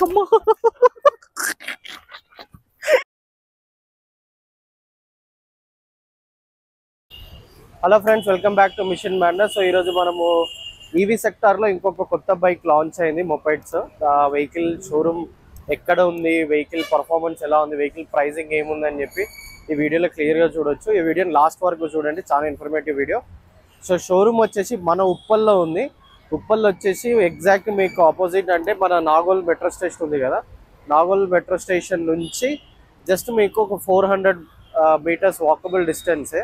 చుమ్మా. Hello friends, welcome back to mission madness. So ఈరోజు మనము ఈవీ సెక్టార్లో ఇంకొక కొత్త బైక్ లాంచ్ అయింది, మొపైడ్స్. వెహికల్ షోరూమ్ ఎక్కడ ఉంది, వెహికల్ పర్ఫార్మెన్స్ ఎలా ఉంది, వెహికల్ ప్రైజింగ్ ఏముందని చెప్పి ఈ వీడియోలో క్లియర్గా చూడొచ్చు. ఈ వీడియోని లాస్ట్ వరకు చూడండి, చాలా ఇన్ఫర్మేటివ్ వీడియో. సో షోరూమ్ వచ్చేసి మన ఉప్పల్లో ఉంది. ఉప్పల్లో వచ్చేసి ఎగ్జాక్ట్ మీకు ఆపోజిట్, అంటే మన నాగోల్ మెట్రో స్టేషన్ ఉంది కదా, నాగోల్ మెట్రో స్టేషన్ నుంచి జస్ట్ మీకు ఒక 400 మీటర్స్ వాకబుల్ డిస్టెన్సే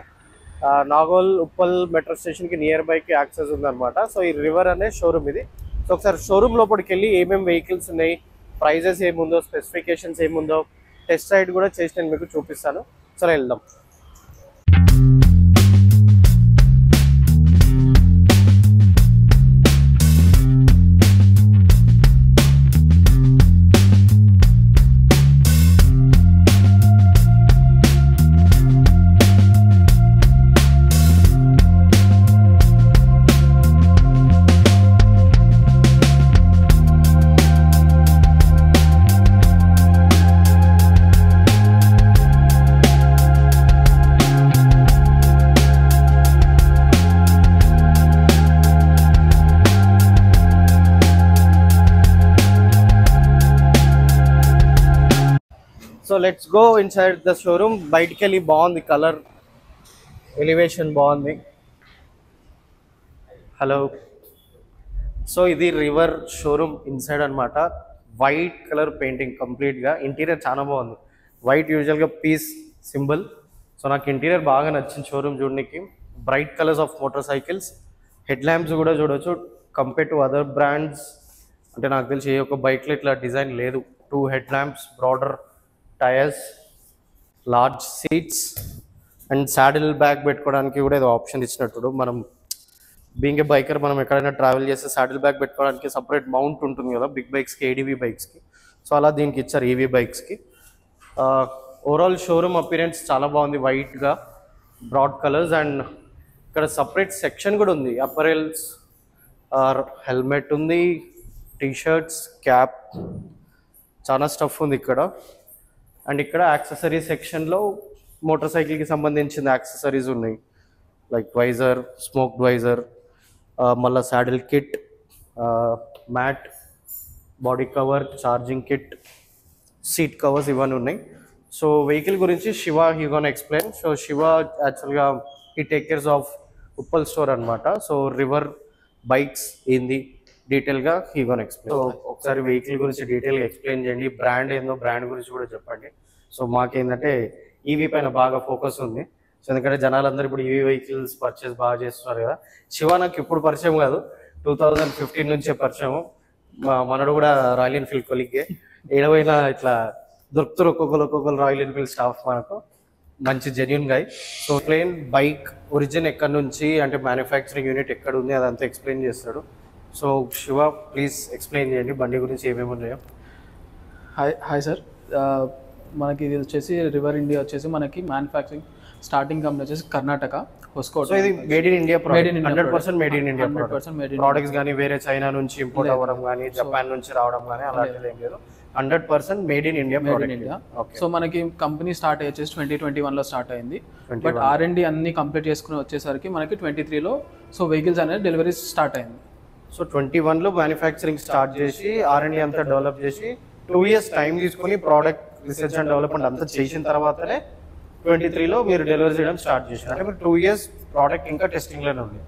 నాగోల్ ఉప్పల్ మెట్రో స్టేషన్కి నియర్ బైకి యాక్సెస్ ఉందన్నమాట. సో ఈ రివర్ అనే షోరూమ్ ఇది. సో ఒకసారి షోరూమ్ లోపలికి వెళ్ళి ఏమేమి వెహికల్స్ ఉన్నాయి, ప్రైజెస్ ఏముందో, స్పెసిఫికేషన్స్ ఏముందో, టెస్ట్ రైడ్ కూడా చేసి నేను మీకు చూపిస్తాను. సరే వెళ్దాం. So let's go inside the showroom. బయటికి వెళ్ళి బాగుంది, కలర్ ఎలివేషన్ బాగుంది. హలో. సో ఇది రివర్ షోరూమ్ ఇన్సైడ్ అనమాట. వైట్ కలర్ పెయింటింగ్ కంప్లీట్గా. ఇంటీరియర్ చాలా బాగుంది. వైట్ యూజువల్గా పీస్ సింబల్. సో నాకు ఇంటీరియర్ బాగా నచ్చింది షోరూమ్ చూడడానికి. Bright colours of motor cycles. Head lamps కూడా చూడవచ్చు. కంపేర్ టు అదర్ బ్రాండ్స్ అంటే నాకు తెలిసి ఏ ఒక్క బైక్లో ఇట్లా డిజైన్ లేదు. 2 head lamps, broader tyres, large seats and saddle bag పెట్టుకోవడానికి కూడా ఏదో ఆప్షన్ ఇచ్చినట్టు. మనం బీయింగ్ ఏ బైకర్, మనం ఎక్కడైనా ట్రావెల్ చేస్తే సాడిల్ బ్యాగ్ పెట్టుకోవడానికి సపరేట్ మౌంట్ ఉంటుంది కదా బిగ్ బైక్స్కి, ఏడీవీ బైక్స్కి. సో అలా దీనికి ఇచ్చారు ఈవీ బైక్స్కి. ఓవరాల్ షోరూమ్ అపీరెన్స్ చాలా బాగుంది, వైట్గా బ్రాడ్ కలర్స్. అండ్ ఇక్కడ సపరేట్ సెక్షన్ కూడా ఉంది. అపరెల్స్, హెల్మెట్ ఉంది, టీషర్ట్స్, క్యాప్, చాలా స్టఫ్ ఉంది ఇక్కడ. అండ్ ఇక్కడ యాక్సెసరీ సెక్షన్లో మోటార్ సైకిల్కి సంబంధించిన యాక్సెసరీస్ ఉన్నాయి, లైక్ వైజర్, స్మోక్ వైజర్, మళ్ళీ saddle kit, mat, body cover, charging kit, seat covers, ఇవన్నీ ఉన్నాయి. సో వెహికల్ గురించి Shiva he gonna explain. So Shiva యాక్చువల్గా ఈ take cares of Uppal store అనమాట. సో రివర్ బైక్స్ ఏంది డీటెయిల్గా హీ గోన్ ఎక్స్ప్లెయిన్. సో ఒకసారి వెహికల్ గురించి డీటెయిల్గా ఎక్స్ప్లెయిన్ చేయండి. బ్రాండ్ ఏందో, బ్రాండ్ గురించి కూడా చెప్పండి. సో మాకేంటంటే ఈవీ పైన బాగా ఫోకస్ ఉంది. సో ఎందుకంటే జనాలందరూ ఇప్పుడు ఈవీ వెహికల్స్ పర్చేస్ బాగా చేస్తున్నారు కదా. శివ నాకు ఇప్పుడు పరిచయం కాదు, 2015 నుంచే పరిచయం. మనడు కూడా రాయల్ ఎన్ఫీల్డ్ కొలిగ్గే. ఏడవైనా ఇట్లా దొరుకుతారు ఒక్కొక్కరు రాయల్ ఎన్ఫీల్డ్ స్టాఫ్ మనకు. మంచి genuine guy. So plain bike origin ఎక్కడి నుంచి, అంటే మ్యానుఫ్యాక్చరింగ్ యూనిట్ ఎక్కడ ఉంది అదంతా ఎక్స్ప్లెయిన్ చేస్తాడు. సో శివ ప్లీజ్ ఎక్స్ప్లెయిన్ చేయండి బండి గురించి ఏమేమి ఉన్నాయో. Hi sir. మనకి ఇది వచ్చేసి రివర్ ఇండియా వచ్చేసి మనకి మ్యానుఫ్యాక్చరింగ్ స్టార్టింగ్ కంపెనీ వచ్చేసి కర్ణాటక, హొస్కోట్. సో ఇది made in India product, 100% made in India products. కానీ వేరే చైనా నుంచి ఇంపోర్ట్ అవ్వడం కానీ, జపాన్ నుంచి రావడం కానీ అలాంటిది ఏం లేదు. 100% made in India product. So మనకి కంపెనీ స్టార్ట్ అయ్యి వచ్చేసి 2021లో స్టార్ట్ అయింది. బట్ R&D అన్ని కంప్లీట్ చేసుకుని వచ్చేసరికి మనకి 23లో సో వెహికల్స్ అనేది డెలివరీ స్టార్ట్ అయింది. సో 21లో మ్యానుఫ్యాక్చరింగ్ స్టార్ట్ చేసి R&D అంతా డెవలప్ చేసి 2 years టైం తీసుకుని ప్రోడక్ట్ రీసెర్చ్ అండ్ డెవలప్మెంట్ అంతా చేసిన తర్వాతనే 23లో మీరు డెలివరీ చేయడం స్టార్ట్ చేశారు. అంటే మీరు 2 years ప్రోడక్ట్ ఇంకా టెస్టింగ్లోనే ఉంది.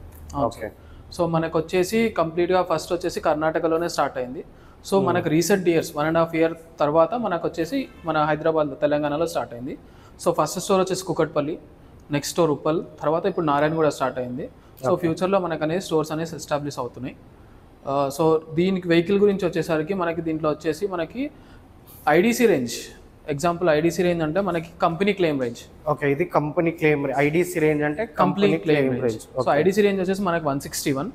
ఓకే. సో మనకు వచ్చేసి కంప్లీట్గా ఫస్ట్ వచ్చేసి కర్ణాటకలోనే స్టార్ట్ అయింది. సో మనకు రీసెంట్ ఇయర్స్ 1.5 year తర్వాత మనకు వచ్చేసి మన హైదరాబాద్, తెలంగాణలో స్టార్ట్ అయింది. సో ఫస్ట్ స్టోర్ వచ్చేసి కుకట్పల్లి, నెక్స్ట్ స్టోర్ ఉప్పల్, తర్వాత ఇప్పుడు నారాయణ కూడా స్టార్ట్ అయింది. సో ఫ్యూచర్లో మనకు అనేది స్టోర్స్ అనేవి ఎస్టాబ్లిష్ అవుతున్నాయి. సో దీనికి వెహికల్ గురించి వచ్చేసరికి మనకి దీంట్లో వచ్చేసి మనకి IDC range, example IDC range అంటే మనకి కంపెనీ క్లెయిమ్ రేంజ్. ఓకే, ఇది కంపెనీ క్లెయిమ్. ఐడీసీ రేంజ్ అంటే company claim range. So IDC range వచ్చేసి మనకి 161.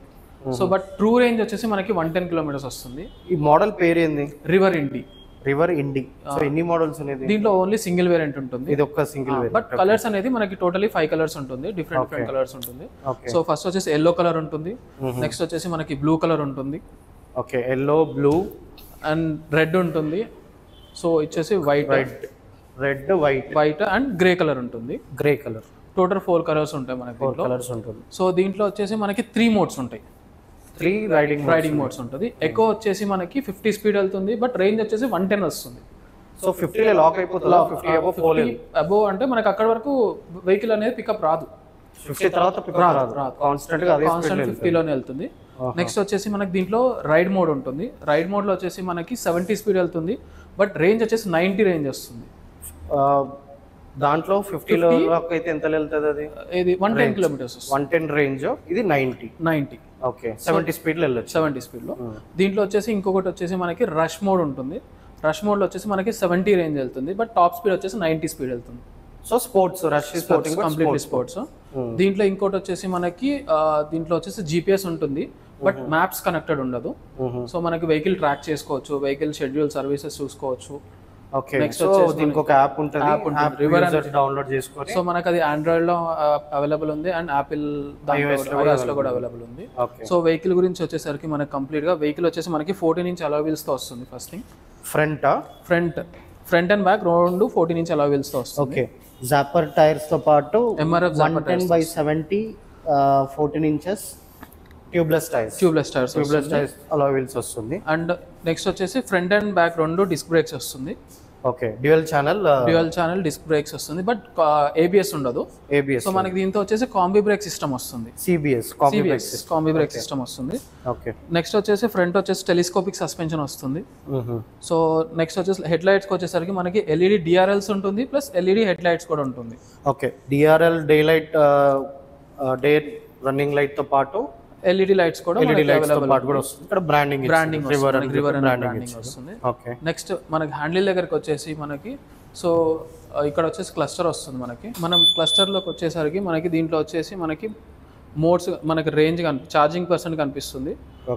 సో బట్ ట్రూ రేంజ్ వచ్చేసి మనకి 110 kilometers వస్తుంది. ఈ మోడల్ పేరు ఏంది? రివర్ ఇండి. రివర్ ఇండి. సో ఎన్ని మోడల్స్ అనేది? దీంట్లో ఓన్లీ సింగిల్ వేరియంట్ ఉంటుంది. ఇది ఒక్క సింగిల్ వేరియంట్. బట్ కలర్స్ అనేది మనకి టోటలీ 5 కలర్స్ ఉంటుంది, డిఫరెంట్ కలర్స్ ఉంటుంది. సో ఫస్ట్ వచ్చేసి ఎల్లో కలర్ ఉంటుంది, నెక్స్ట్ వచ్చేసి మనకి బ్లూ కలర్ ఉంటుంది. Okay, yellow, blue and red ఉంటుంది. సో వచ్చేసి white red white and grey colour ఉంటుంది. Colour total. టోటల్ 4 కలర్స్ ఉంటాయి మనకి. 4 కలర్స్ ఉంటుంది. సో దీంట్లో వచ్చేసి మనకి 3 మోడ్స్ ఉంటాయి. 3 రైడింగ్ మోడ్స్ ఉంటుంది. ఎకో వచ్చేసి మనకి 50 స్పీడ్ వెళ్తుంది, బట్ రేంజ్ వచ్చేసి 110 వస్తుంది. సో 50 లో లాక్ అయిపోతుంది. 50 అబోవ్ అంటే మనకి అక్కడ వరకు వెహికల్ అనేది పికప్ రాదు. 50 తర్వాత పికప్ రాదు. కాన్స్టెంట్ గా అదే స్పీడ్ 50 లోనే వెళ్తుంది. నెక్స్ట్ వచ్చేసి మనకి దీంట్లో రైడ్ మోడ్ ఉంటుంది. రైడ్ మోడ్ లో వచ్చేసి మనకి 70 స్పీడ్ వెళ్తుంది, బట్ రేంజ్ వచ్చేసి 90 రేంజ్ వస్తుంది. దాంట్లో 50 లో లాక్ అయితే ఎంత వెళ్తుంది అది? ఇది 110 కిలోమీటర్స్. 110 రేంజ్, ఇది 90. ఓకే, 70 స్పీడ్ లో వెళ్ళొచ్చు. 70 స్పీడ్ లో. దీంట్లో వచ్చేసి ఇంకొకటి వచ్చేసి మనకి రష్ మోడ్ ఉంటుంది. రష్ మోడ్ లో వచ్చేసి మనకి 70 రేంజ్ వెళ్తుంది, బట్ టాప్ స్పీడ్ వచ్చేసి 90 స్పీడ్ వెళ్తుంది. So sports, rush sports, completely sports. దీంట్లో ఇంకోటి వచ్చేసి మనకి దీంట్లో వచ్చేసి GPS ఉంటుంది, బట్ మ్యాప్స్ కనెక్టెడ్ ఉండదు. సో మనకి వెహికల్ ట్రాక్ చేసుకోవచ్చు, వెహికల్ షెడ్యూల్ సర్వీసెస్ చూసుకోవచ్చు. ఓకే, నెక్స్ట్ దీనికి ఒక యాప్ ఉంటుంది, రివర్ డౌన్లోడ్ చేసుకొని. సో మనకి అది ఆండ్రాయిడ్ లో అవైలబుల్ ఉంది అండ్ యాపిల్ iOS లో కూడా అవైలబుల్ ఉంది. సో వెహికల్ గురించి వచ్చేసరికి మనకి కంప్లీట్ గా వెహికల్ వచ్చేసి మనకి 14 ఇంచ్ అలాయ్ వీల్స్ తో వస్తుంది. First thing front and back రెండు 14 ఇంచ్ అలాయ్ వీల్స్ తో వస్తుంది. ఓకే, జాపర్ టైర్స్ తో పాటు MRF 110/70 14 inches tubeless tyres alloy wheels వస్తుంది. అండ్ నెక్స్ట్ వచ్చేసి ఫ్రంట్ అండ్ బ్యాక్ రెండు డిస్క్ బ్రేక్స్ వస్తుంది. Okay, dual channel disc brakes వస్తుంది, బట్ ABS ఉండదు. సో మనకి దీంతో వచ్చేసి కాంబీ బ్రేక్ సిస్టమ్ వస్తుంది. CBS కాంబీ బ్రేక్ సిస్టమ్ వస్తుంది. ఓకే, నెక్స్ట్ వచ్చేసి ఫ్రంట్ వచ్చేసి టెలిస్కోపిక్ సస్పెన్షన్ వస్తుంది. సో నెక్స్ట్ వచ్చేసి హెడ్ లైట్స్ వచ్చేసరికి మనకి LED DRLs ఉంటుంది, ప్లస్ LED హెడ్ లైట్స్ కూడా ఉంటుంది. Okay, DRL day light, day running light తో పాటు LED లైట్స్ కూడా వస్తుంది. ఇక్కడ బ్రాండింగ్ వస్తుంది. నెక్స్ట్ మనకి హ్యాండిల్ దగ్గరికి వచ్చేసి మనకి సో ఇక్కడ వచ్చేసి క్లస్టర్ వస్తుంది. మనం క్లస్టర్ లోకి వచ్చేసరికి మనకి దీంట్లో వచ్చేసి మనకి మోడ్స్, మనకి రేంజ్ ఛార్జింగ్ పర్సెంట్ కనిపిస్తుంది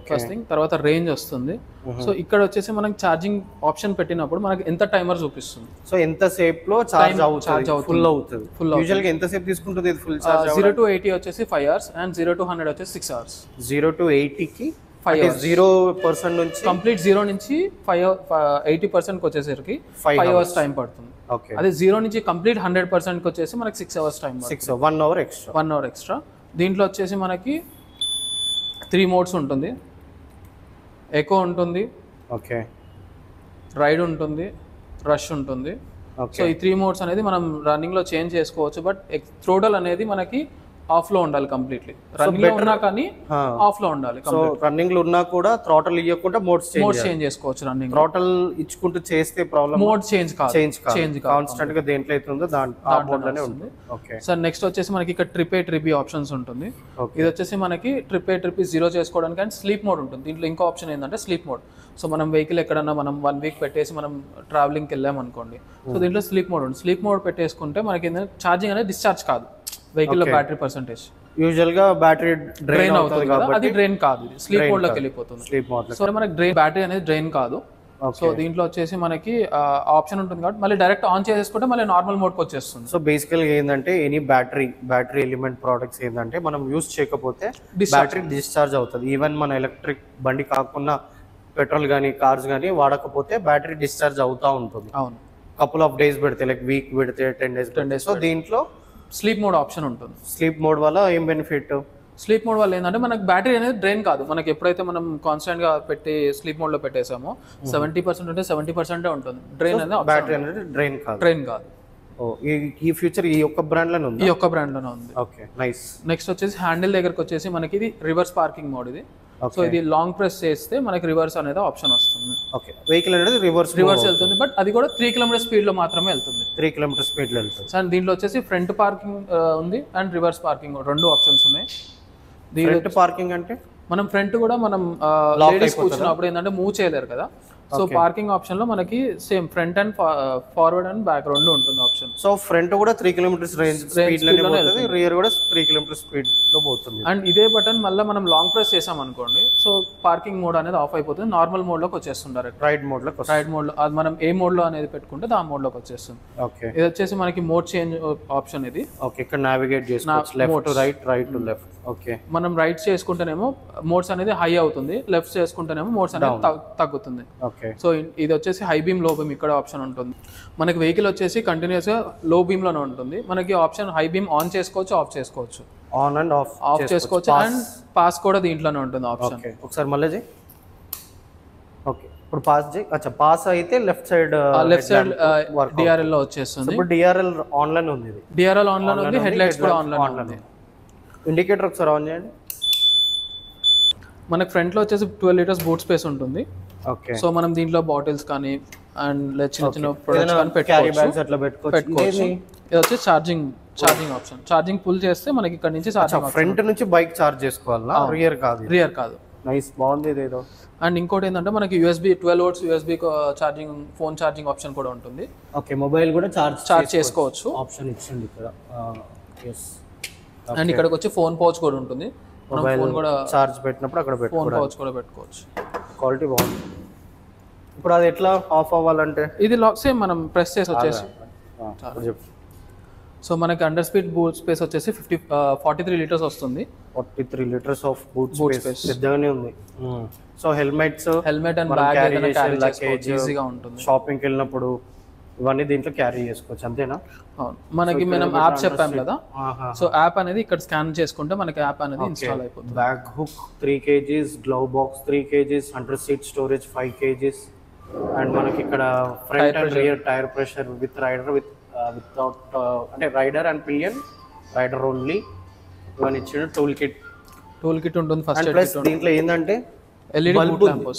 ఫస్ట్ థింగ్. తర్వాత రేంజ్ వస్తుంది. సో ఇక్కడ వచ్చేసి మనకి ఛార్జింగ్ ఆప్షన్ పెట్టినప్పుడు మనకి ఎంత టైమర్ చూపిస్తుంది. సో ఎంత సేపు లో ఛార్జ్ ఫుల్ అవుతుంది. యూజువల్ గా ఎంత సేపు తీసుకుంటుంది ఇది ఫుల్ ఛార్జ్? 0 to 80 వచ్చేసి 5 hours అండ్ 0 to 100 వచ్చేసి 6 hours. 0 to 80 కి 5 hours. 0% నుంచి కంప్లీట్ 0 నుంచి 80% కి వచ్చేసరికి 5 hours టైం పడుతుంది. ఓకే, అదే 0 నుంచి కంప్లీట్ 100% కి వచ్చేసి మనకి 6 hours టైం పడుతుంది. 1 hour ఎక్స్ట్రా. దీంట్లో వచ్చేసి మనకి 3 మోడ్స్ ఉంటుంది. ఎకో ఉంటుంది, ఓకే, రైడ్ ఉంటుంది, రష్ ఉంటుంది. సో ఈ 3 మోడ్స్ అనేది మనం రన్నింగ్ లో చేంజ్ చేసుకోవచ్చు, బట్ థ్రోటల్ అనేది మనకి ఆఫ్ లో ఉండాలి కంప్లీట్లీ. రన్నింగ్ లో ఉన్నా కానీ ఆఫ్ లో ఉండాలి. సో రన్నింగ్ లో ఉన్నా కూడా థ్రోటల్ ఇవ్వకుండా మోడ్స్ చేంజ్ చేసుకోవచ్చు. రన్నింగ్ థ్రోటల్ ఇచ్చుకుంటూ చేస్తే ప్రాబ్లం, మోడ్ చేంజ్ కాన్స్టెంట్ గా దేంట్లో అవుతుందో దాంట్లోనే ఉంటుంది. ఓకే సార్, నెక్స్ట్ వచ్చేసి మనకి ఇక్కడ ట్రిప్ ఆప్షన్స్ ఉంటుంది. ఇది వచ్చేసి మనకి ట్రిప్ 0 చేసుకోవడానికి అండ్ స్లీప్ మోడ్ ఉంటుంది. దీంట్లో ఇంకో ఆప్షన్ ఏంటంటే స్లీప్ మోడ్. సో మనం వెహికల్ ఎక్కడన్నా మనం 1 week పెట్టేసి మనం ట్రావెలింగ్కి వెళ్ళాం అనుకోండి, సో దీంట్లో స్లీప్ మోడ్ ఉంటుంది. స్లీప్ మోడ్ పెట్టేసుకుంటే మనకి ఏంటంటే ఛార్జింగ్ అనేది డిశ్చార్జ్ కాదు, వెహికల్ లో బ్యాటరీ పర్సెంటేజ్ యూజువల్ గా బ్యాటరీ డ్రైన్ అవుతుంది కదా, అది డ్రైన్ కాదు, స్లీప్ మోడ్ లోకి వెళ్ళిపోతుంది. సో మనకి బ్యాటరీ అనేది డ్రైన్ కాదు. సో దీంట్లో వచ్చేసి మనకి ఆప్షన్ ఉంటుంది కాబట్టి మళ్ళీ డైరెక్ట్ ఆన్ చేసేసుకుంటే మళ్ళీ నార్మల్ మోడ్కి వచ్చేస్తుంది. సో బేసికల్ గా ఏంటంటే ఎనీ బ్యాటరీ ఎలిమెంట్ ప్రోడక్ట్స్ ఏంటంటే మనం యూజ్ చేయకపోతే బ్యాటరీ డిశ్చార్జ్ అవుతుంది. ఈవెన్ మన ఎలక్ట్రిక్ బండి కాకుండా పెట్రోల్ కానీ కార్స్ కానీ వాడకపోతే బ్యాటరీ డిశ్చార్జ్ అవుతా ఉంటుంది. అవును, కపుల్ ఆఫ్ డేస్ పెడితే, లైక్ వీక్ పెడితే 10 days. సో దీంట్లో స్లీప్ మోడ్ ఆప్షన్ ఉంటుంది. స్లీప్ మోడ్ వల్ల ఏం బెనిఫిట్? స్లీప్ మోడ్ వల్ల ఏంటంటే మనకి బ్యాటరీ అనేది డ్రైన్ కాదు. మనకి ఎప్పుడైతే మనం కాన్స్టెంట్ గా పెట్టి స్లీప్ మోడ్ లో పెట్టేసామో 70% ఉంటే 70% ఉంటుంది. డ్రైన్ అనేది బ్యాటరీ అనేది డ్రైన్ కాదు. ఈ ఫ్యూచర్ ఈ ఒక్క బ్రాండ్ లోనే ఉంది. ఈ ఒక్క బ్రాండ్ లోనే ఉంది. Okay, nice. నెక్స్ట్ వచ్చేసి హ్యాండిల్ దగ్గరకు వచ్చేసి మనకి ఇది రివర్స్ పార్కింగ్ మోడ్. ఇది సో ఇది లాంగ్ ప్రెస్ చేస్తే మనకి రివర్స్ అనేది ఆప్షన్ వస్తుంది. ఓకే, వెహికల్ అనేది రివర్స్ వెళ్తుంది, బట్ అది కూడా 3 km స్పీడ్ లో మాత్రమే వెళ్తుంది. 3 km స్పీడ్ లో వెళ్తుంది. సార్ దీంట్లో వచ్చేసి ఫ్రంట్ పార్కింగ్ ఉంది అండ్ రివర్స్ పార్కింగ్, 2 ఆప్షన్స్ ఉన్నాయి. ఫ్రంట్ పార్కింగ్ అంటే మనం ఫ్రంట్ కూడా మనం లేడీస్ కూర్చున్నప్పుడు ఏంటంటే మూవ్ చేయలేరు కదా, సో పార్కింగ్ ఆప్షన్ లో మనకి same front and forward and back 2 ఉంటుంది ఆప్షన్. సో ఫ్రంట్ కూడా 3 km రేంజ్ స్పీడ్ లో పోతుంది, రియర్ కూడా 3 km స్పీడ్ లో పోతుంది. అండ్ ఇదే బటన్ మళ్ళీ మనం లాంగ్ ప్రెస్ చేసాం అనుకోండి, సో పార్కింగ్ మోడ్ అనేది ఆఫ్ అయిపోతుంది, నార్మల్ మోడ్ లోకి వచ్చేస్తుంటారు. రైడ్ మోడ్ లో అది మనం ఏ మోడ్ లో అనేది పెట్టుకుంటే ఆ మోడ్ లోకి వచ్చేస్తుంది. ఓకే, ఇది వచ్చేసి మనకి మోడ్ చేంజ్ ఆప్షన్. ఇది ఓకే, ఇక్కడ నావిగేట్ చేసుకోవచ్చు, left to right, right to left. Okay, మనం రైట్ చేసుకుంటేనేమో మోడ్స్ అనేది హై అవుతుంది, లెఫ్ట్ చేసుకుంటేనేమో మోడ్స్ అనేది తగ్గుతుంది. ఓకే. సో ఇది వచ్చేసి హై బీమ్ లో బీమ్ ఇక్కడ ఆప్షన్ ఉంటుంది. మనకి వెహికల్ వచ్చేసి కంటిన్యూస్గా లో బీమ్లోనే ఉంటుంది. మనకి ఆప్షన్ హై బీమ్ ఆన్ చేసుకోవచ్చు, ఆఫ్ చేసుకోవచ్చు, ఆన్ అండ్ ఆఫ్ చేసుకోవచ్చు. అండ్ పాస్ కూడా దీంట్లోనే ఉంటుంది ఆప్షన్. ఒకసారి మళ్ళీ చేయి. ఓకే, ఇప్పుడు పాస్ చేయి. అచ్చా, పాస్ అయితే లెఫ్ట్ సైడ్ డిఆర్ఎల్ లో వచ్చేస్తుంది. ఇప్పుడు డిఆర్ఎల్ ఆన్లైన్ ఉంది, డిఆర్ఎల్ ఆన్లైన్ ఉంది, హెడ్ లైట్స్ కూడా ఆన్లైన్ ఉంది. ఇండికేటర్ ఒకసారి ఆన్ చేయండి. మనకి ఫ్రంట్ లో వచ్చేసి 12 లీటర్స్ బూట్ స్పేస్ ఉంటుంది. ఓకే. సో మనం దీంట్లో బాటిల్స్ కానీ అండ్ చిన్న చిన్న ప్రొడక్ట్స్ కానీ పెట్టుకోవచ్చు. అట్లా పెట్టుకోవచ్చు. ఇది వచ్చి ఛార్జింగ్ ఆప్షన్. ఛార్జింగ్ పుల్ చేస్తే మనకి ఇక్కడ నుంచి ఛార్జింగ్. ఫ్రంట్ నుంచి బైక్ ఛార్జ్ చేసుకోవాలా, రియర్ కాదు? రియర్ కాదు. నైస్, బాగుంది ఇదేదో. అండ్ ఇంకోటి ఏంటంటే మనకి USB 12 volts USB charging, phone charging option కూడా ఉంటుంది. ఓకే, మొబైల్ కూడా ఛార్జ్ చేసుకోవచ్చు ఆప్షన్ ఇచ్చింది ఇక్కడ. అండ్ ఇక్కడికి వచ్చి ఫోన్ పౌచ్ కూడా ఉంటుంది. మొబైల్ కూడా ఛార్జ్ పెట్టినప్పుడు అక్కడ ఫోన్ పౌచ్ కూడా పెట్టుకోవచ్చు. క్వాలిటీ బాగుంది. ఇప్పుడు అది ఎట్లా ఆఫ్ అవ్వాలంటే? ఇది లాక్ సేమ్ మనం ప్రెస్ చేసి వచ్చేసి. సో మనకి అండర్ స్పీడ్ బూట్ స్పేస్ వచ్చేసి 43 లీటర్స్ వస్తుంది. 43 లీటర్స్ ఆఫ్ బూట్ స్పేస్ పెద్దగానే ఉంది. సో హెల్మెట్ అండ్ బ్యాగ్ ఏదైనా క్యారీ చేసుకోవచ్చు, ఈజీగా ఉంటుంది. షాపింగ్కి వెళ్ళినప్పుడు ఇవన్నీ దీంట్లో క్యారీ చేసుకోవచ్చు, అంతేనా? అవును. మనకి మనం యాప్ చెప్పాం కదా, సో యాప్ అనేది ఇక్కడ స్కాన్ చేసుకుంటే మనకి యాప్ అనేది ఇన్స్టాల్ అయిపోతుంది. Bag hook 3 kgs, glove box 3 kgs, under seat storage 5 kgs, and మనకి ఇక్కడ front and rear tyre pressure with rider without అంటే rider and pillion, rider only ఇవన్నీ ఇచ్చిన టూల్ కిట్ ఉంటుంది. ఫస్ట్ ప్లస్ దీంట్లో ఏంటంటే ఎల్ఈడి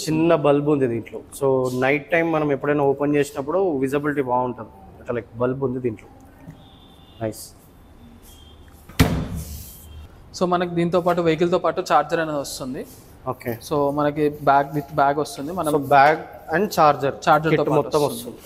చిన్న బల్బ్ ఉంది దీంట్లో. సో నైట్ టైం మనం ఎప్పుడైనా ఓపెన్ చేసినప్పుడు విజిబిలిటీ బాగుంటుంది, అట్లా లైక్ బల్బ్ ఉంది దీంట్లో. నైస్. సో మనకి దీంతో పాటు వెహికల్తో పాటు చార్జర్ అనేది వస్తుంది. ఓకే. సో మనకి బ్యాగ్ వస్తుంది. మనం బ్యాగ్ అండ్ చార్జర్ మొత్తం వస్తుంది.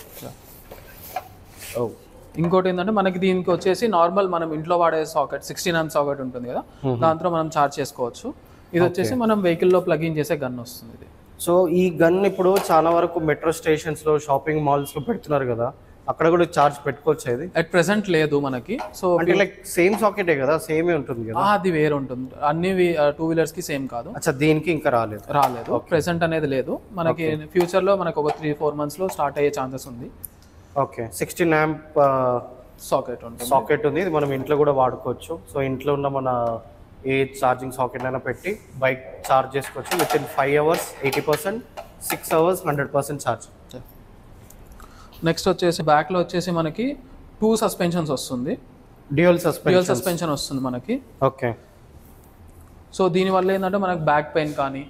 ఇంకోటి ఏంటంటే మనకి దీనికి వచ్చేసి నార్మల్ మనం ఇంట్లో వాడే సాకెట్ 16 amp సాకెట్ ఉంటుంది కదా, దాంట్లో మనం చార్జ్ చేసుకోవచ్చు. ఇది వచ్చేసి మనం వెహికల్లో ప్లగ్ ఇన్ చేసే గన్ వస్తుంది ఇది. సో ఈ గన్ ఇప్పుడు చాలా వరకు మెట్రో స్టేషన్స్ లో, షాపింగ్ మాల్స్ లో పెడుతున్నారు కదా, అక్కడ కూడా చార్జ్ పెట్టుకోవచ్చు. అది అట్ ప్రెసెంట్ లేదు మనకి. సో అంటే లైక్ సేమ్ సాకెటే కదా, సేమే ఉంటుంది కదా? అది వేరే ఉంటుంది, అన్ని 2 వీలర్స్ కి సేమ్ కాదు. అచ్చా, దీనికి ఇంకా రాలేదు ప్రెసెంట్ అనేది లేదు మనకి. ఫ్యూచర్ లో మనకు ఒక 3-4 months లో స్టార్ట్ అయ్యే ఛాన్సెస్ ఉంది. ఓకే. 16 amp సాకెట్ ఉంది, ఇది మనం ఇంట్లో కూడా వాడుకోవచ్చు. సో ఇంట్లో ఉన్న మన ఏ ఛార్జింగ్ సాకెట్ అయినా పెట్టి బైక్ ఛార్జ్ చేసుకోవచ్చు. With in 5 hours 80%, 6 hours 100% charge. Next వచ్చేసి బ్యాక్ లో వచ్చేసి మనకి 2 సస్పెన్షన్స్ వస్తుంది. డ్యూయల్ సస్పెన్షన్ వస్తుంది మనకి. ఓకే. సో దీని వల్ల ఏంటంటే మనకి బ్యాక్ పెయిన్ కానీ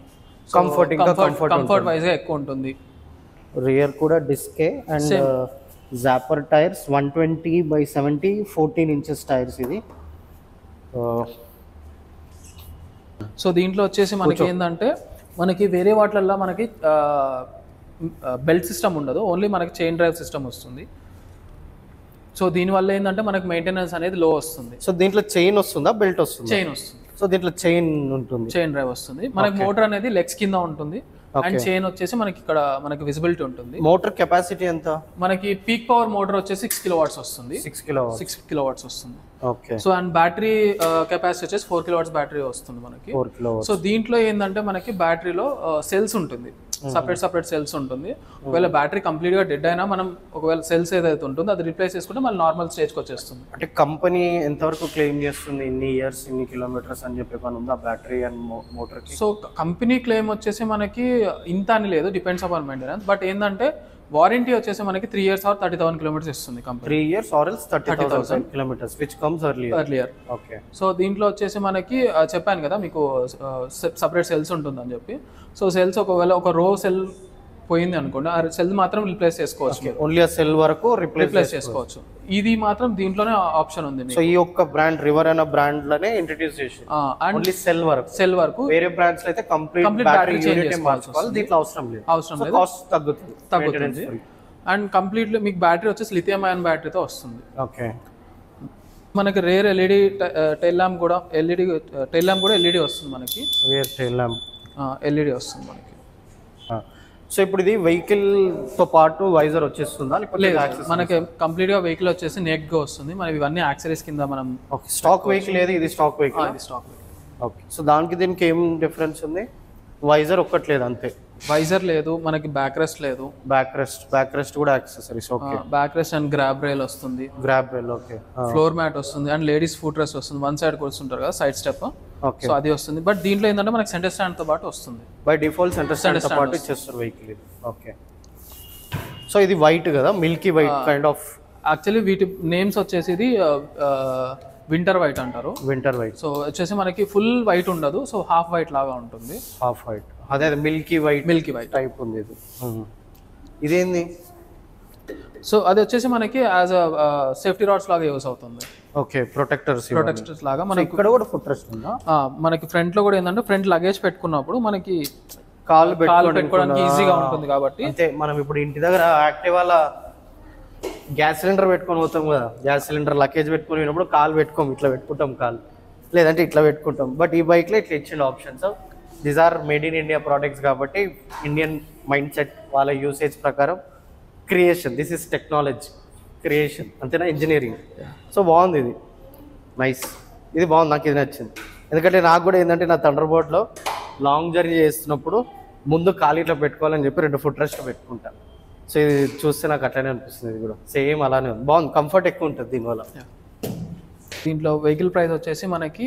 కంఫర్ట్ వైజ్ గా ఎక్కువ ఉంటుంది. రియర్ కూడా డిస్కే అండ్ జాపర్ టైర్స్ 120/70 14 inches టైర్స్ ఇది. సో దీంట్లో వచ్చేసి మనకి ఏంటంటే మనకి వేరే వాటిల్లో మనకి బెల్ట్ సిస్టమ్ ఉండదు, ఓన్లీ మనకి చైన్ డ్రైవ్ సిస్టమ్ వస్తుంది. సో దీనివల్ల ఏంటంటే మనకి మెయింటెనెన్స్ అనేది లో వస్తుంది. సో దీంట్లో చైన్ వస్తుందా, బెల్ట్ వస్తుంది? చైన్ వస్తుంది. సో దీంట్లో చైన్ ఉంటుంది, చైన్ డ్రైవ్ వస్తుంది. మనకి మోటార్ అనేది లెగ్స్ కింద ఉంటుంది అండ్ చైన్ వచ్చేసి మనకి ఇక్కడ మనకి విజిబిలిటీ ఉంటుంది. మోటార్ కెపాసిటీ ఎంత? మనకి పీక్ పవర్ మోటార్ వచ్చేసి 6 kilowatts వస్తుంది. 6 kilowatts వస్తుంది. Okay. So and battery capacity వచ్చేసి 4 kilowatts బ్యాటరీ వస్తుంది మనకి. 4 kilowatts. సో దీంట్లో ఏంటంటే మనకి బ్యాటరీలో సెల్స్ ఉంటుంది, సపరేట్ సెల్స్ ఉంటుంది. ఒకవేళ బ్యాటరీ కంప్లీట్ గా డెడ్ అయినా మనం ఒకవేళ సెల్స్ ఏదైతే ఉంటుందో అది రీప్లేస్ చేసుకుంటే మళ్ళీ నార్మల్ స్టేజ్కి వచ్చేస్తుంది. అంటే కంపెనీ ఎంతవరకు క్లెయిమ్ చేస్తుంది, ఇన్ని ఇయర్స్ ఇన్ని కిలోమీటర్స్ అని చెప్పి పని ఉందా బ్యాటరీ అండ్ మోటార్ కి? సో కంపెనీ క్లెయిమ్ వచ్చేసి మనకి ఇంత అని లేదు, డిపెండ్స్ అపాన్ మెయింటెనెన్స్. బట్ ఏంటంటే వారంటీ వచ్చేసి మనకి 3 years or 30,000 kilometers ఇస్తుంది company. 3 years or else 30,000 kilometers which comes earlier. Okay. So దీంట్లో వచ్చేసి మనకి చెప్పాను కదా మీకు సపరేట్ సెల్స్ ఉంటుందని చెప్పి. సో సెల్స్ ఒకవేళ ఒక రో సెల్ పోయింది అనుకోండి, ఆ సెల్ మాత్రం రిప్లేస్ చేసుకోవచ్చు. ఓన్లీ ఆ సెల్ వరకు రిప్లేస్ చేసుకోవచ్చు. ఇది మాత్రం దీంట్లోనే ఆప్షన్ ఉంది. సో ఈ ఒక్క బ్రాండ్ రివర్ అనే బ్రాండ్ లోనే ఇంట్రడ్యూస్ చేసి ఓన్లీ సెల్ వరకు వేరే బ్రాండ్స్ లో అయితే కంప్లీట్ బ్యాటరీ యూనిట్ మార్చుకోవాలి. దీంట్లో అవసరం లేదు. కాస్ట్ తగ్గుతుంది. అండ్ కంప్లీట్లీ మీకు బ్యాటరీ వచ్చేసి లిథియం అయాన్ బ్యాటరీతో వస్తుంది. ఓకే. మనకి రేర్ ఎల్ఈడి టైల్ ల్యాంప్ కూడా ఎల్ఈడి వస్తుంది మనకి. రేర్ టైల్ ల్యాంప్ ఎల్ఈడి వస్తుంది మనకి. సో ఇప్పుడు ఇది వెహికల్ తో పాటు వైజర్ వచ్చేస్తుందా? లేదు, మనకి కంప్లీట్ గా వెహికల్ వచ్చేసి నెక్ గా వస్తుంది. మనకి ఇవన్నీ యాక్సెసరీస్ కింద మనం. స్టాక్ వెహికల్ ఏది? ఇది stock vehicle. Stock vehicle. Okay. So దానికి దీనికి ఏం డిఫరెన్స్ ఉంది? వైజర్ ఒక్కట్లేదు అంతే. వైజర్ లేదు మనకి, బ్యాక్ రెస్ట్ లేదు. బ్యాక్ రెస్ట్ కూడా accessories. Okay, back rest and grab rail వస్తుంది. Grab rail. Okay, floor mat వస్తుంది అండ్ లేడీస్ ఫుట్ రెస్ట్ వస్తుంది. వన్ సైడ్ కూర్చుంటారు కదా సైడ్ స్టెప్, ఓకే, సో అది వస్తుంది. బట్ దీంట్లో ఏంటంటే మనకి సెంటర్ స్టాండ్ తో పాటు వస్తుంది. బై డిఫాల్ట్ సెంటర్ స్టాండ్ తో పాటు ఇచ్చేస్తారు వెహికల్ ఇది. ఓకే, సో ఇది వైట్ కదా, Milky white kind of. Actually వీటి నేమ్స్ వచ్చేసి ఇది వింటర్ వైట్ అంటారు. Winter white. సో వచ్చేసి మనకి ఫుల్ వైట్ ఉండదు, సో హాఫ్ వైట్ లాగా ఉంటుంది. హాఫ్ వైట్, అదే మిల్కీ వైట్ టైప్ ఉంది ఇది. ఇదేంది? సో అది వచ్చేసి మనకి యాజ్ అ సేఫ్టీ రాడ్స్ లాగా యూస్ అవుతుంది. ఓకే, ప్రొటెక్టర్స్ లాగా. మనకి ఇక్కడ కూడా ఫుట్ రెస్ట్ ఉందా? మనకి ఫ్రంట్ లో కూడా ఏంటంటే ఫ్రంట్ లగేజ్ పెట్టుకున్నప్పుడు మనకి కాలు పెట్టుకోవడానికి ఈజీగా ఉంటుంది కాబట్టి. అంటే మనం ఇప్పుడు ఇంటి దగ్గర యాక్టివాల గ్యాస్ సిలిండర్ పెట్టుకొని పోతాం కదా, గ్యాస్ సిలిండర్ లగేజ్ పెట్టుకొని పోయినప్పుడు కాలు పెట్టుకోం, ఇట్లా పెట్టుకుంటాం కాలు, లేదంటే ఇట్లా పెట్టుకుంటాం. బట్ ఈ బైక్లో ఇట్లా ఇచ్చిన options. These are made in India products కాబట్టి ఇండియన్ మైండ్ సెట్ వాళ్ళ యూసేజ్ ప్రకారం creation. This is technology creation, అంతేనా, ఇంజనీరింగ్. సో బాగుంది ఇది, నైస్. ఇది బాగుంది, నాకు ఇది నచ్చింది. ఎందుకంటే నాకు కూడా ఏంటంటే నా థండర్ బోర్డ్లో లాంగ్ జర్నీ చేస్తున్నప్పుడు ముందు ఖాళీ ఇట్లా పెట్టుకోవాలని చెప్పి 2 ఫుట్ రెస్ట్ పెట్టుకుంటాను. సో ఇది చూస్తే నాకు అట్లనే అనిపిస్తుంది. ఇది కూడా సేమ్ అలానే ఉంది, బాగుంది, కంఫర్ట్ ఎక్కువ ఉంటుంది దీనివల్ల. దీంట్లో వెహికల్ ప్రైస్ వచ్చేసి మనకి,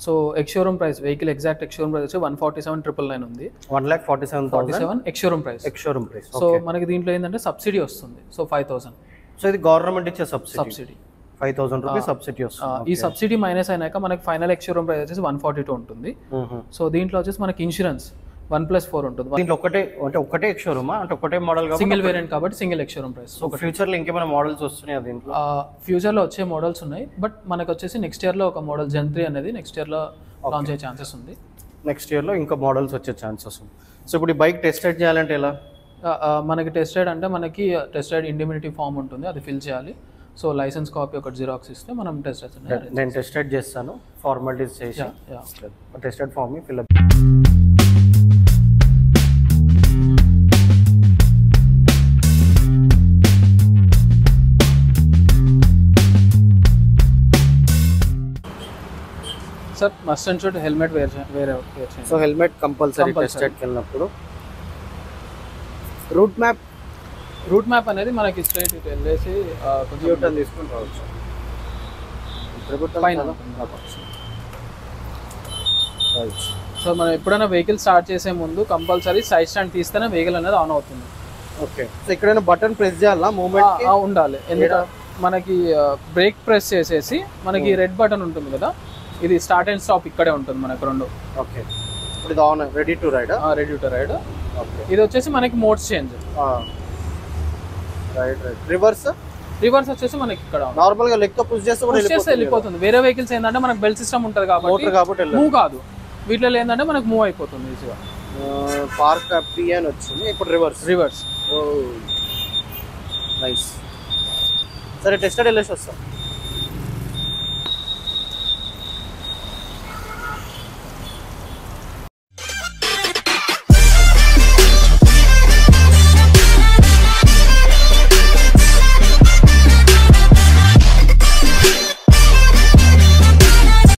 so ex-showroom price, vehicle exact ex-showroom price వచ్చి 147,999 ఉంది. 1,47,000 ఎక్స్షోరూమ్ ప్రైస్. సో మనకి దీంట్లో ఏంటంటే సబ్సిడీ వస్తుంది, సో 5,000. సో ఇది గవర్నమెంట్ ఇచ్చే సబ్సిడీ 5,000 రూపీస్ సబ్సిడీ వస్తుంది. ఈ సబ్సిడీ మైనస్ అయినాక మనకి ఫైనల్ ఎక్స్షోరూమ్ ప్రైస్ వచ్చేసి 142 ఉంటుంది. సో దీంట్లో వచ్చేసి మనకి ఇన్సూరెన్స్ 1+4 ఉంటుంది. దీంట్లో ఒకటే ఎక్స్షోరూమా, అంటే ఒకటే మోడల్, సింగిల్ వేరియంట్ కాబట్టి సింగిల్ ఎక్స్షోరూమ్ ప్రైస్. సో ఫ్యూచర్లో ఇంకేమైనా మోడల్స్ వస్తున్నాయి దీంట్లో? ఫ్యూచర్లో వచ్చే మోడల్స్ ఉన్నాయి, బట్ మనకు వచ్చేసి నెక్స్ట్ ఇయర్లో ఒక మోడల్ Gen 3 అనేది నెక్స్ట్ ఇయర్లో లాంచ్ అయ్యే ఛాన్సెస్ ఉంది. నెక్స్ట్ ఇయర్లో ఇంకా మోడల్స్ వచ్చే ఛాన్సెస్ ఉంది. సో ఇప్పుడు ఈ బైక్ టెస్ట్ రైడ్ చేయాలంటే ఎలా? మనకి టెస్ట్ రైడ్ అంటే మనకి టెస్ట్ రైడ్ ఇండిమినిటీ ఫామ్ ఉంటుంది, అది ఫిల్ చేయాలి. సో లైసెన్స్ కాపీ ఒకటి జిరాక్స్ ఇస్తే మనం టెస్ట్ రైడ్. నేను టెస్ట్ రైడ్ చేస్తాను, ఫార్మాలిటీస్ చేసి test ride form fill up. Sir must and should helmet వేరే. సో హెల్మెట్ కంపల్సరీ టెస్ట్ రైడ్కి వెళ్ళినప్పుడు. రూట్ మ్యాప్ అనేది మనకి స్ట్రైట్ ఇటు వెళ్ళేసి కొంచెం యూటర్న్ తీసుకుని రావచ్చు. సో మనం ఎప్పుడైనా వెహికల్ స్టార్ట్ చేసే ముందు కంపల్సరీ సైడ్ స్టాండ్ తీస్తేనే వెహికల్ అనేది ఆన్ అవుతుంది. ఓకే, సో ఎక్కడైనా బటన్ ప్రెస్ చేయాలా మూవ్మెంట్ ఉండాలి. ఎందుకంటే మనకి బ్రేక్ ప్రెస్ చేసేసి మనకి రెడ్ బటన్ ఉంటుంది కదా, ఇది స్టార్ట్ అండ్ స్టాప్ ఇక్కడే ఉంటుంది మనకు 2. ఓకే, ఇప్పుడు ఇది on, ready to ride. Okay, ఇది వచ్చేసి మనకి మోడ్స్ చేంజ్. రైట్. రివర్స్ వచ్చేసి మనకి ఇక్కడ నార్మల్ గా లెక్క పుష్ చేస్తే వెళ్ళిపోతుంది. వేరే వెహికల్స్ ఏంటంటే మనకి బెల్ట్ సిస్టమ్ ఉంటుంది కాబట్టి మూవ్ కాదు. వీటిలో ఏంటంటే మనకు మూవ్ అయిపోతుంది ఈజీగా. పార్క్ పి అని వచ్చింది, ఇప్పుడు రివర్స్. నైస్. సరే టెస్ట్ రైడ్ వెళ్ళేసి వస్తాం.